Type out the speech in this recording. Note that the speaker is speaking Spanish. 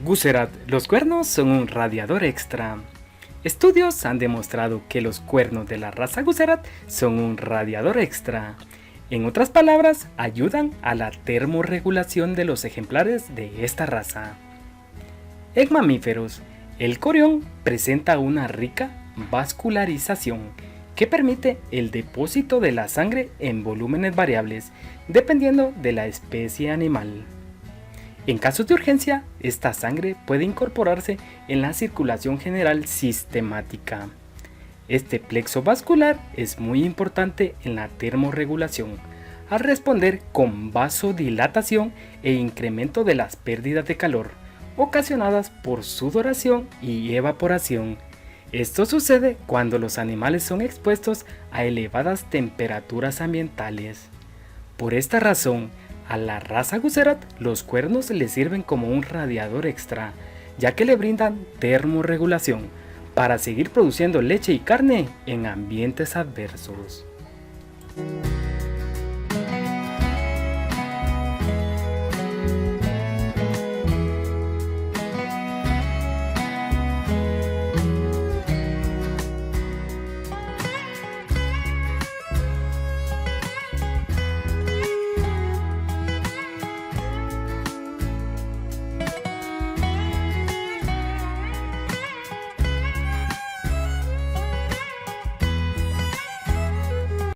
Guzerat, los cuernos son un radiador extra. Estudios han demostrado que los cuernos de la raza Guzerat son un radiador extra. En otras palabras, ayudan a la termorregulación de los ejemplares de esta raza. En mamíferos, el corión presenta una rica vascularización que permite el depósito de la sangre en volúmenes variables dependiendo de la especie animal. En casos de urgencia, esta sangre puede incorporarse en la circulación general sistemática. Este plexo vascular es muy importante en la termorregulación, al responder con vasodilatación e incremento de las pérdidas de calor, ocasionadas por sudoración y evaporación. Esto sucede cuando los animales son expuestos a elevadas temperaturas ambientales. Por esta razón, a la raza Guzerat los cuernos le sirven como un radiador extra, ya que le brindan termorregulación para seguir produciendo leche y carne en ambientes adversos.